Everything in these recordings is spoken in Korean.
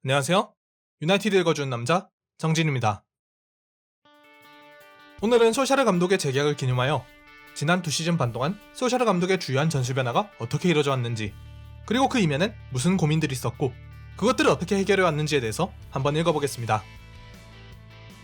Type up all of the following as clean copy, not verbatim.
안녕하세요. 유나이티드 읽어주는 남자 정진입니다. 오늘은 소샤르 감독의 재계약을 기념하여 지난 2시즌 반 동안 소샤르 감독의 주요한 전술 변화가 어떻게 이루어져 왔는지, 그리고 그 이면엔 무슨 고민들이 있었고 그것들을 어떻게 해결해 왔는지에 대해서 한번 읽어보겠습니다.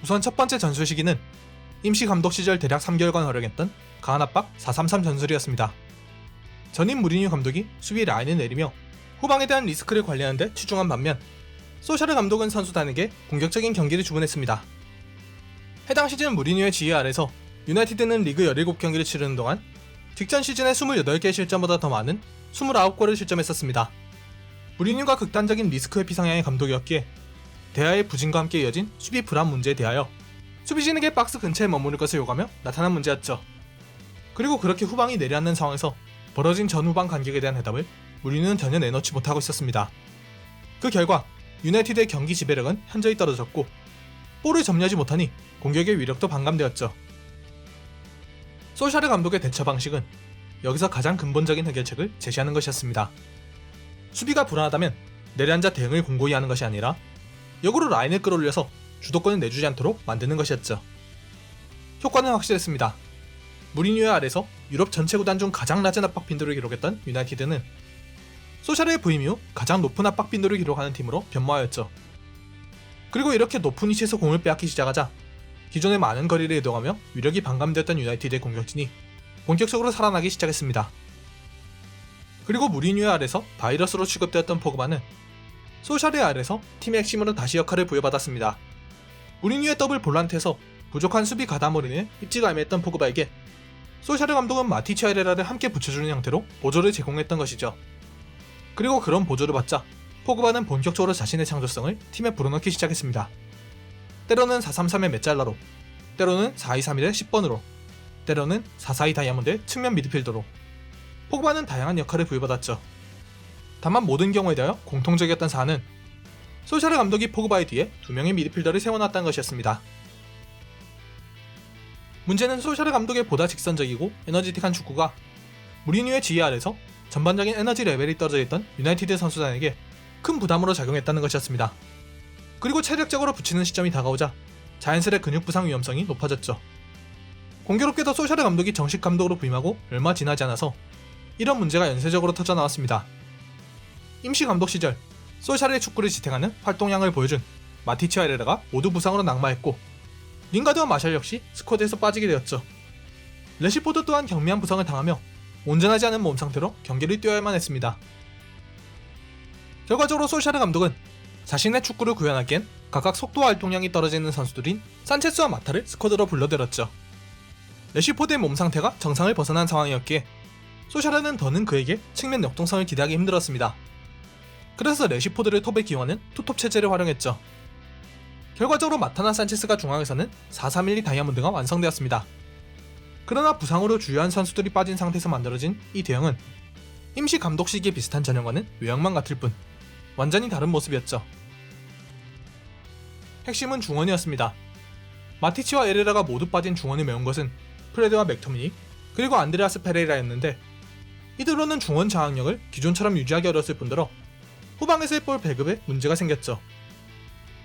우선 첫 번째 전술 시기는 임시 감독 시절 대략 3개월간 활용했던 강한 압박 4-3-3 전술이었습니다. 전임 무리뉴 감독이 수비 라인을 내리며 후방에 대한 리스크를 관리하는 데 치중한 반면, 소샤르 감독은 선수단에게 공격적인 경기를 주문했습니다. 해당 시즌 무리뉴의 지휘 아래서 유나이티드는 리그 17경기를 치르는 동안 직전 시즌의 28개의 실점보다 더 많은 29골을 실점했었습니다. 무리뉴가 극단적인 리스크 회피 성향의 감독이었기에 대하의 부진과 함께 이어진 수비 불안 문제에 대하여 수비진에게 박스 근처에 머무를 것을 요구하며 나타난 문제였죠. 그리고 그렇게 후방이 내려앉는 상황에서 벌어진 전후방 간격에 대한 해답을 무리뉴는 전혀 내놓지 못하고 있었습니다. 그 결과 유나이티드의 경기 지배력은 현저히 떨어졌고 볼을 점유하지 못하니 공격의 위력도 반감되었죠. 소샤르 감독의 대처 방식은 여기서 가장 근본적인 해결책을 제시하는 것이었습니다. 수비가 불안하다면 내려앉아 대응을 공고히 하는 것이 아니라 역으로 라인을 끌어올려서 주도권을 내주지 않도록 만드는 것이었죠. 효과는 확실했습니다. 무리뉴의 아래서 유럽 전체 구단 중 가장 낮은 압박 빈도를 기록했던 유나이티드는 소샤르의 부임 이후 가장 높은 압박 빈도를 기록하는 팀으로 변모하였죠. 그리고 이렇게 높은 위치에서 공을 빼앗기 시작하자 기존의 많은 거리를 이동하며 위력이 반감되었던 유나이티드의 공격진이 본격적으로 살아나기 시작했습니다. 그리고 무리뉴의 아래서 바이러스로 취급되었던 포그바는 소샤르의 아래서 팀의 핵심으로 다시 역할을 부여받았습니다. 무리뉴의 더블 볼란트에서 부족한 수비 가담으로 인해 입지가 애매했던 포그바에게 소샤르 감독은 마티치와 에레라를 함께 붙여주는 형태로 보조를 제공했던 것이죠. 그리고 그런 보조를 받자 포그바는 본격적으로 자신의 창조성을 팀에 불어넣기 시작했습니다. 때로는 4-3-3의 메짤라로, 때로는 4-2-3-1의 10번으로, 때로는 4-4-2 다이아몬드의 측면 미드필더로 포그바는 다양한 역할을 부여받았죠. 다만 모든 경우에 대하여 공통적이었던 사안은 소샤르 감독이 포그바의 뒤에 2명의 미드필더를 세워놨다는 것이었습니다. 문제는 소샤르 감독의 보다 직선적이고 에너지틱한 축구가 무리뉴의 지휘 아래서 전반적인 에너지 레벨이 떨어져 있던 유나이티드 선수단에게 큰 부담으로 작용했다는 것이었습니다. 그리고 체력적으로 붙이는 시점이 다가오자 자연스레 근육 부상 위험성이 높아졌죠. 공교롭게도 소샤르 감독이 정식 감독으로 부임하고 얼마 지나지 않아서 이런 문제가 연쇄적으로 터져나왔습니다. 임시 감독 시절 소샤르의 축구를 지탱하는 활동량을 보여준 마티치와 에레라가 모두 부상으로 낙마했고, 링가드와 마샬 역시 스쿼드에서 빠지게 되었죠. 레시포드 또한 경미한 부상을 당하며 온전하지 않은 몸 상태로 경기를 뛰어야만 했습니다. 결과적으로 소샤르 감독은 자신의 축구를 구현하기엔 각각 속도와 활동량이 떨어지는 선수들인 산체스와 마타를 스쿼드로 불러들였죠. 레시포드의 몸 상태가 정상을 벗어난 상황이었기에 소샤르는 더는 그에게 측면 역동성을 기대하기 힘들었습니다. 그래서 레시포드를 톱에 기용하는 투톱 체제를 활용했죠. 결과적으로 마타나 산체스가 중앙에서는 4-3-1-2 다이아몬드가 완성되었습니다. 그러나 부상으로 주요한 선수들이 빠진 상태에서 만들어진 이 대형은 임시 감독 시기에 비슷한 전형과는 외형만 같을 뿐 완전히 다른 모습이었죠. 핵심은 중원이었습니다. 마티치와 에레라가 모두 빠진 중원을 메운 것은 프레드와 맥토미니 그리고 안드레아스 페레이라였는데, 이들로는 중원 장악력을 기존처럼 유지하기 어려웠을 뿐더러 후방에서의 볼 배급에 문제가 생겼죠.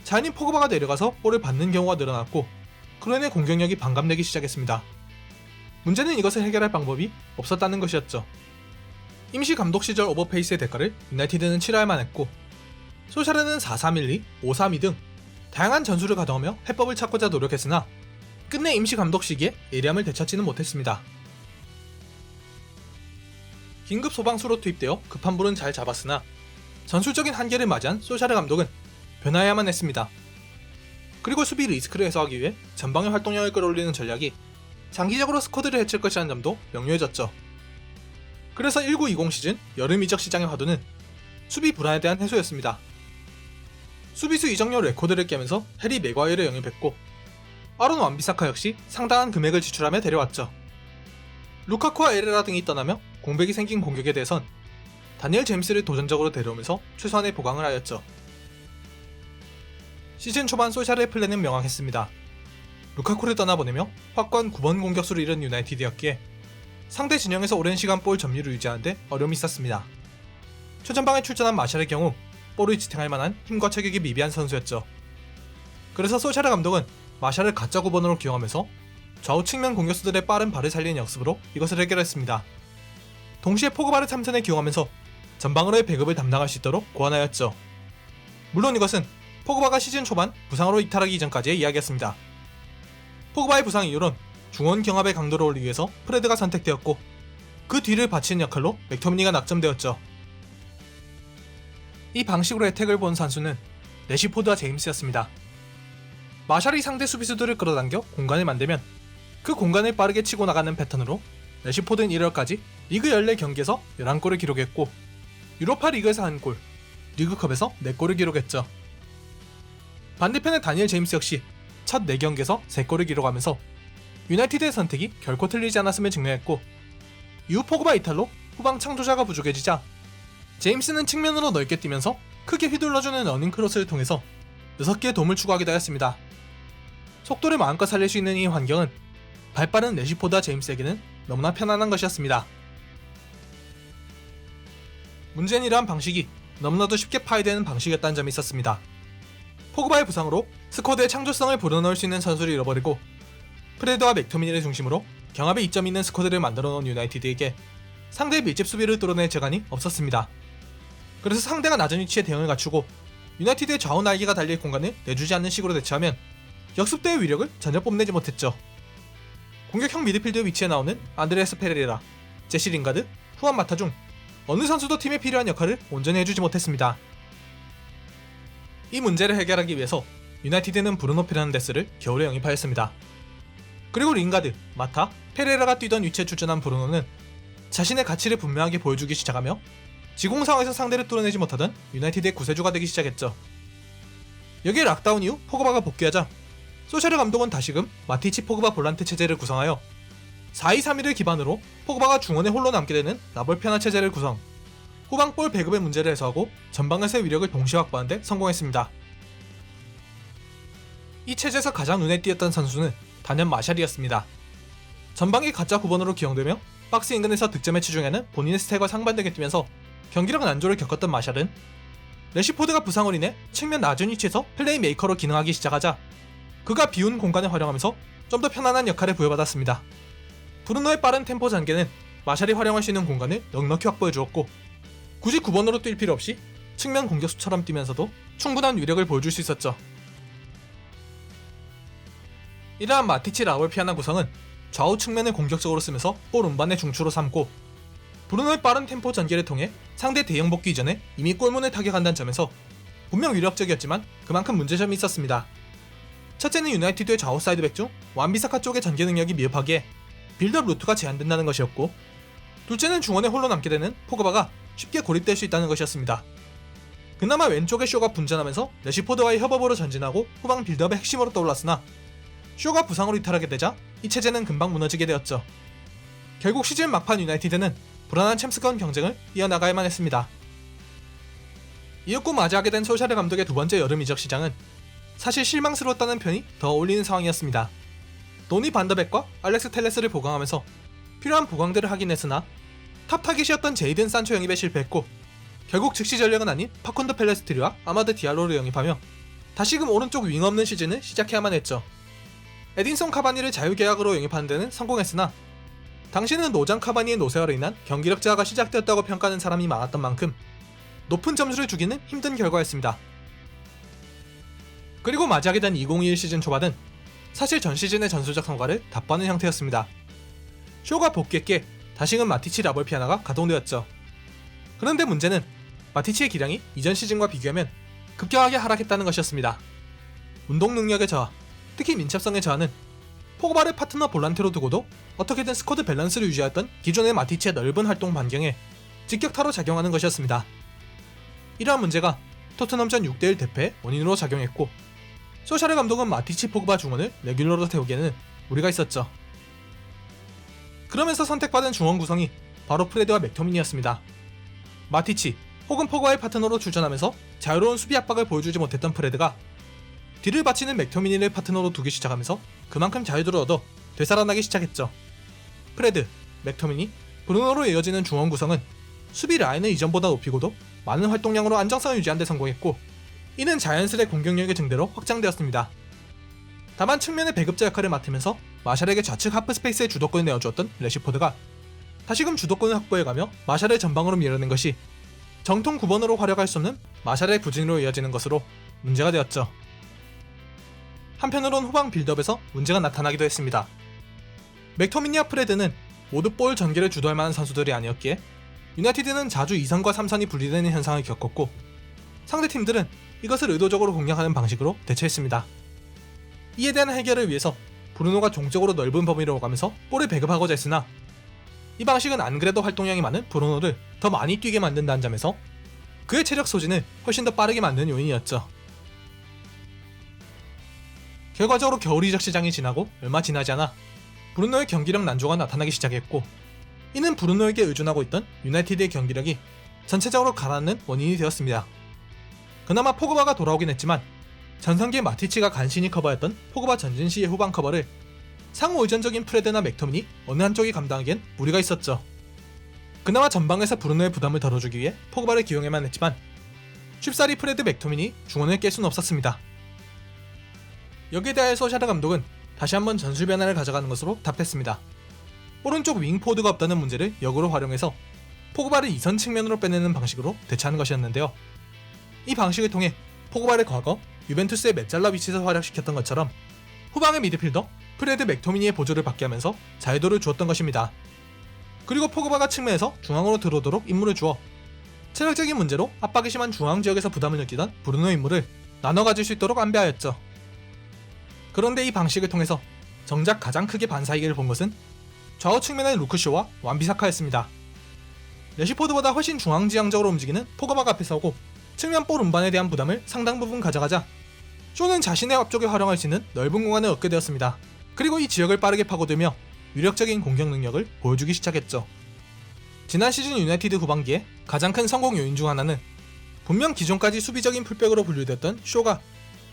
자연히 포그바가 내려가서 볼을 받는 경우가 늘어났고 그로 인해 공격력이 반감되기 시작했습니다. 문제는 이것을 해결할 방법이 없었다는 것이었죠. 임시 감독 시절 오버페이스의 대가를 유나이티드는 치러야만 했고, 소샤르는 4-3-1-2, 5-3-2 등 다양한 전술을 가동하며 해법을 찾고자 노력했으나 끝내 임시 감독 시기에 예리함을 되찾지는 못했습니다. 긴급 소방수로 투입되어 급한 불은 잘 잡았으나 전술적인 한계를 맞이한 소샤르 감독은 변화해야만 했습니다. 그리고 수비 리스크를 해소하기 위해 전방의 활동량을 끌어올리는 전략이 장기적으로 스쿼드를 해칠 것이라는 점도 명료해졌죠. 그래서 19-20 시즌 여름 이적 시장의 화두는 수비 불안에 대한 해소였습니다. 수비수 이적료 레코드를 깨면서 해리 맥과이어를 영입했고, 아론 완비사카 역시 상당한 금액을 지출하며 데려왔죠. 루카쿠와 에레라 등이 떠나며 공백이 생긴 공격에 대해선 다니엘 제임스를 도전적으로 데려오면서 최소한의 보강을 하였죠. 시즌 초반 소샤르의 플랜은 명확했습니다. 루카쿠를 떠나보내며 확고한 9번 공격수를 잃은 유나이티드였기에 상대 진영에서 오랜 시간 볼 점유를 유지하는데 어려움이 있었습니다. 최전방에 출전한 마샬의 경우 볼을 지탱할 만한 힘과 체격이 미비한 선수였죠. 그래서 솔샤르 감독은 마샬을 가짜 9번으로 기용하면서 좌우 측면 공격수들의 빠른 발을 살리는 역습으로 이것을 해결했습니다. 동시에 포그바를 참선에 기용하면서 전방으로의 배급을 담당할 수 있도록 고안하였죠. 물론 이것은 포그바가 시즌 초반 부상으로 이탈하기 이전까지의 이야기였습니다. 포그바의 부상 이후론 중원 경합의 강도를 올리기 위해서 프레드가 선택되었고 그 뒤를 바치는 역할로 맥토미니가 낙점되었죠. 이 방식으로 혜택을 본 선수는 레시포드와 제임스였습니다. 마샬이 상대 수비수들을 끌어당겨 공간을 만들면 그 공간을 빠르게 치고 나가는 패턴으로 레시포드는 1월까지 리그 14경기에서 11골을 기록했고 유로파 리그에서 1골, 리그컵에서 4골을 기록했죠. 반대편의 다니엘 제임스 역시 첫 4경기에서 3골을 기록하면서 유나이티드의 선택이 결코 틀리지 않았음을 증명했고 이후 포그바 이탈로 후방 창조자가 부족해지자 제임스는 측면으로 넓게 뛰면서 크게 휘둘러주는 러닝 크로스를 통해서 6개의 도움을 추구하기도 하였습니다. 속도를 마음껏 살릴 수 있는 이 환경은 발빠른 레시포드와 제임스에게는 너무나 편안한 것이었습니다. 문제는 이러한 방식이 너무나도 쉽게 파괴되는 방식이었다는 점이 있었습니다. 포그바의 부상으로 스쿼드의 창조성을 불어넣을 수 있는 선수를 잃어버리고 프레드와 맥토미니를 중심으로 경합에 이점이 있는 스쿼드를 만들어 놓은 유나이티드에게 상대의 밀집 수비를 뚫어낼 재간이 없었습니다. 그래서 상대가 낮은 위치에 대응을 갖추고 유나이티드의 좌우 날개가 달릴 공간을 내주지 않는 식으로 대처하면 역습대의 위력을 전혀 뽐내지 못했죠. 공격형 미드필드 위치에 나오는 안드레스 페레이라, 제시 링가드, 후안 마타 중 어느 선수도 팀에 필요한 역할을 온전히 해주지 못했습니다. 이 문제를 해결하기 위해서 유나이티드는 브루노 페르난데스를 겨울에 영입하였습니다. 그리고 링가드, 마타, 페레라가 뛰던 위치에 출전한 브루노는 자신의 가치를 분명하게 보여주기 시작하며 지공 상황에서 상대를 뚫어내지 못하던 유나이티드의 구세주가 되기 시작했죠. 여기에 락다운 이후 포그바가 복귀하자 솔샤르 감독은 다시금 마티치 포그바 볼란트 체제를 구성하여 4-2-3-1을 기반으로 포그바가 중원에 홀로 남게 되는 라볼피아나 체제를 구성, 후방 볼 배급의 문제를 해소하고 전방에서의 위력을 동시에 확보하는 데 성공했습니다. 이 체제에서 가장 눈에 띄었던 선수는 단연 마샬이었습니다. 전방이 가짜 9번으로 기용되며 박스 인근에서 득점에 치중하는 본인의 스타일과 상반되게 뛰면서 경기력 난조를 겪었던 마샬은 레시포드가 부상으로 인해 측면 낮은 위치에서 플레이메이커로 기능하기 시작하자 그가 비운 공간을 활용하면서 좀 더 편안한 역할을 부여받았습니다. 브루노의 빠른 템포 전개는 마샬이 활용할 수 있는 공간을 넉넉히 확보해 주었고 굳이 9번으로 뛸 필요 없이 측면 공격수처럼 뛰면서도 충분한 위력을 보여줄 수 있었죠. 이러한 마티치 라볼피아나 구성은 좌우 측면을 공격적으로 쓰면서 볼 운반의 중추로 삼고 브루노의 빠른 템포 전개를 통해 상대 대형 복귀 이전에 이미 골문을 타격한다는 점에서 분명 위력적이었지만 그만큼 문제점이 있었습니다. 첫째는 유나이티드의 좌우 사이드백 중 완비사카 쪽의 전개 능력이 미흡하기에 빌드업 루트가 제한된다는 것이었고 둘째는 중원에 홀로 남게 되는 포그바가 쉽게 고립될 수 있다는 것이었습니다. 그나마 왼쪽의 쇼가 분전하면서 레시포드와의 협업으로 전진하고 후방 빌드업의 핵심으로 떠올랐으나 쇼가 부상으로 이탈하게 되자 이 체제는 금방 무너지게 되었죠. 결국 시즌 막판 유나이티드는 불안한 챔스권 경쟁을 이어나가야만 했습니다. 이윽고 맞이하게 된 솔샤르 감독의 두 번째 여름 이적 시장은 사실 실망스러웠다는 편이 더 어울리는 상황이었습니다. 도니 반더백과 알렉스 텔레스를 보강하면서 필요한 보강들을 하긴 했으나 탑 타깃이었던 제이든 산초 영입에 실패했고 결국 즉시 전력은 아닌 파콘드 펠레스트리와 아마드 디알로를 영입하며 다시금 오른쪽 윙 없는 시즌을 시작해야만 했죠. 에딘son 카바니를 자유계약으로 영입하는 데는 성공했으나 당시는 노장 카바니의 노쇠화로 인한 경기력 저하가 시작되었다고 평가하는 사람이 많았던 만큼 높은 점수를 주기는 힘든 결과였습니다. 그리고 맞이하게 된 2021 시즌 초반은 사실 전 시즌의 전술적 성과를 답하는 형태였습니다. 쇼가 복귀했기에 다시금 마티치 라볼피아나가 가동되었죠. 그런데 문제는 마티치의 기량이 이전 시즌과 비교하면 급격하게 하락했다는 것이었습니다. 운동 능력의 저하, 특히 민첩성의 저하는 포그바를 파트너 볼란테로 두고도 어떻게든 스쿼드 밸런스를 유지하였던 기존의 마티치의 넓은 활동 반경에 직격타로 작용하는 것이었습니다. 이러한 문제가 토트넘전 6대1 대패의 원인으로 작용했고 솔샤르 감독은 마티치 포그바 중원을 레귤러로 태우기에는 무리가 있었죠. 그러면서 선택받은 중원 구성이 바로 프레드와 맥토미니였습니다. 마티치 혹은 포그바의 파트너로 출전하면서 자유로운 수비 압박을 보여주지 못했던 프레드가 뒤를 바치는 맥토미니를 파트너로 두기 시작하면서 그만큼 자유도를 얻어 되살아나기 시작했죠. 프레드, 맥토미니, 브루노로 이어지는 중원 구성은 수비 라인을 이전보다 높이고도 많은 활동량으로 안정성을 유지하는 데 성공했고, 이는 자연스레 공격력의 증대로 확장되었습니다. 다만 측면의 배급자 역할을 맡으면서 마샬에게 좌측 하프스페이스의 주도권을 내어주었던 래시포드가 다시금 주도권을 확보해가며 마샬을 전방으로 밀어낸 것이 정통 9번으로 활약할 수 없는 마샬의 부진으로 이어지는 것으로 문제가 되었죠. 한편으론 후방 빌드업에서 문제가 나타나기도 했습니다. 맥토미니와 프레드는 모두 볼 전개를 주도할 만한 선수들이 아니었기에 유나이티드는 자주 2선과 3선이 분리되는 현상을 겪었고, 상대팀들은 이것을 의도적으로 공략하는 방식으로 대처했습니다. 이에 대한 해결을 위해서 브루노가 종적으로 넓은 범위로 오가면서 볼을 배급하고자 했으나, 이 방식은 안 그래도 활동량이 많은 브루노를 더 많이 뛰게 만든다는 점에서 그의 체력 소진을 훨씬 더 빠르게 만드는 요인이었죠. 결과적으로 겨울 이적 시장이 지나고 얼마 지나지 않아 브루노의 경기력 난조가 나타나기 시작했고, 이는 브루노에게 의존하고 있던 유나이티드의 경기력이 전체적으로 가라앉는 원인이 되었습니다. 그나마 포그바가 돌아오긴 했지만 전성기의 마티치가 간신히 커버했던 포그바 전진 시의 후방 커버를 상호 의존적인 프레드나 맥토미니 어느 한쪽이 감당하기엔 무리가 있었죠. 그나마 전방에서 브루노의 부담을 덜어주기 위해 포그바를 기용해만 했지만 쉽사리 프레드 맥토미니 중원을 깰 수는 없었습니다. 여기에 대해 소샤르 감독은 다시 한번 전술 변화를 가져가는 것으로 답했습니다. 오른쪽 윙포드가 없다는 문제를 역으로 활용해서 포그바를 2선 측면으로 빼내는 방식으로 대처하는 것이었는데요. 이 방식을 통해 포그바를 과거 유벤투스의 메잘라 위치에서 활약시켰던 것처럼 후방의 미드필더 프레드 맥토미니의 보조를 받게 하면서 자유도를 주었던 것입니다. 그리고 포그바가 측면에서 중앙으로 들어오도록 임무를 주어 체력적인 문제로 압박이 심한 중앙 지역에서 부담을 느끼던 브루노 임무를 나눠 가질 수 있도록 안배하였죠. 그런데 이 방식을 통해서 정작 가장 크게 반사이기를 본 것은 좌우 측면의 루크쇼와 완비사카였습니다. 래시포드보다 훨씬 중앙지향적으로 움직이는 포그바가 앞에 서고 측면 볼 운반에 대한 부담을 상당 부분 가져가자 쇼는 자신의 앞쪽에 활용할 수 있는 넓은 공간을 얻게 되었습니다. 그리고 이 지역을 빠르게 파고들며 위력적인 공격 능력을 보여주기 시작했죠. 지난 시즌 유나이티드 후반기에 가장 큰 성공 요인 중 하나는 분명 기존까지 수비적인 풀백으로 분류됐던 쇼가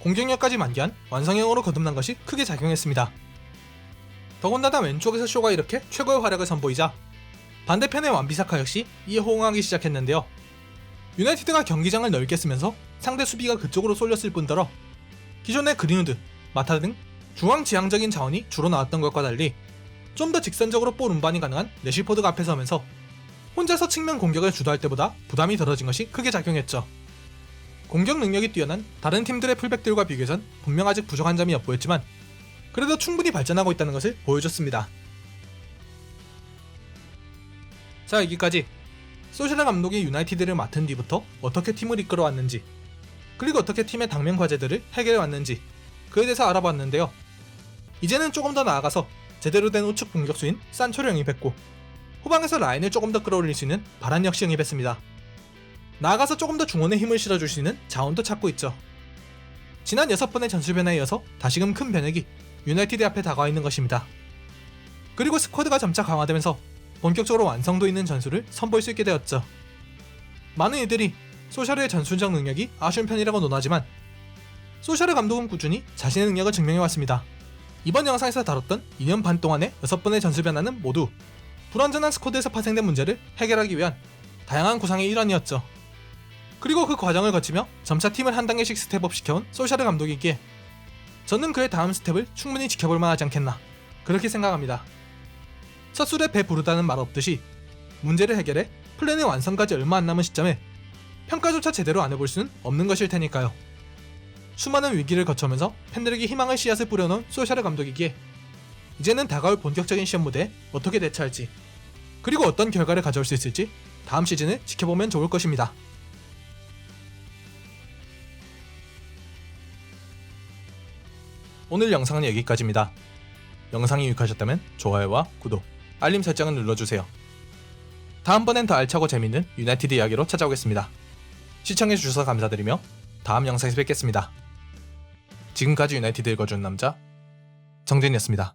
공격력까지 만개한 완성형으로 거듭난 것이 크게 작용했습니다. 더군다나 왼쪽에서 쇼가 이렇게 최고의 활약을 선보이자 반대편의 완비사카 역시 이에 호응하기 시작했는데요. 유나이티드가 경기장을 넓게 쓰면서 상대 수비가 그쪽으로 쏠렸을 뿐더러 기존의 그린우드, 마타 등 중앙지향적인 자원이 주로 나왔던 것과 달리 좀 더 직선적으로 볼 운반이 가능한 래시포드가 앞에 서면서 혼자서 측면 공격을 주도할 때보다 부담이 덜어진 것이 크게 작용했죠. 공격 능력이 뛰어난 다른 팀들의 풀백들과 비교해선 분명 아직 부족한 점이 엿보였지만 그래도 충분히 발전하고 있다는 것을 보여줬습니다. 자, 여기까지 소샤르 감독이 유나이티드를 맡은 뒤부터 어떻게 팀을 이끌어왔는지, 그리고 어떻게 팀의 당면 과제들을 해결해왔는지 그에 대해서 알아봤는데요. 이제는 조금 더 나아가서 제대로 된 우측 공격수인 산초를 영입했고, 후방에서 라인을 조금 더 끌어올릴 수 있는 바란 역시 영입했습니다. 나아가서 조금 더 중원에 힘을 실어줄 수 있는 자원도 찾고 있죠. 지난 6번의 전술 변화에 이어서 다시금 큰 변혁이 유나이티드 앞에 다가와 있는 것입니다. 그리고 스쿼드가 점차 강화되면서 본격적으로 완성도 있는 전술을 선보일 수 있게 되었죠. 많은 이들이 소샤르의 전술적 능력이 아쉬운 편이라고 논하지만 소샤르 감독은 꾸준히 자신의 능력을 증명해왔습니다. 이번 영상에서 다뤘던 2년 반 동안의 6번의 전술 변화는 모두 불완전한 스쿼드에서 파생된 문제를 해결하기 위한 다양한 구상의 일환이었죠. 그리고 그 과정을 거치며 점차 팀을 한 단계씩 스텝업 시켜온 소샤르 감독이기에 저는 그의 다음 스텝을 충분히 지켜볼 만하지 않겠나, 그렇게 생각합니다. 첫 술에 배 부르다는 말 없듯이 문제를 해결해 플랜의 완성까지 얼마 안 남은 시점에 평가조차 제대로 안 해볼 수는 없는 것일 테니까요. 수많은 위기를 거쳐오면서 팬들에게 희망의 씨앗을 뿌려놓은 소샤르 감독이기에 이제는 다가올 본격적인 시험 무대에 어떻게 대처할지, 그리고 어떤 결과를 가져올 수 있을지 다음 시즌을 지켜보면 좋을 것입니다. 오늘 영상은 여기까지입니다. 영상이 유익하셨다면 좋아요와 구독, 알림 설정을 눌러주세요. 다음번엔 더 알차고 재밌는 유나이티드 이야기로 찾아오겠습니다. 시청해주셔서 감사드리며 다음 영상에서 뵙겠습니다. 지금까지 유나이티드 읽어준 남자 정진이었습니다.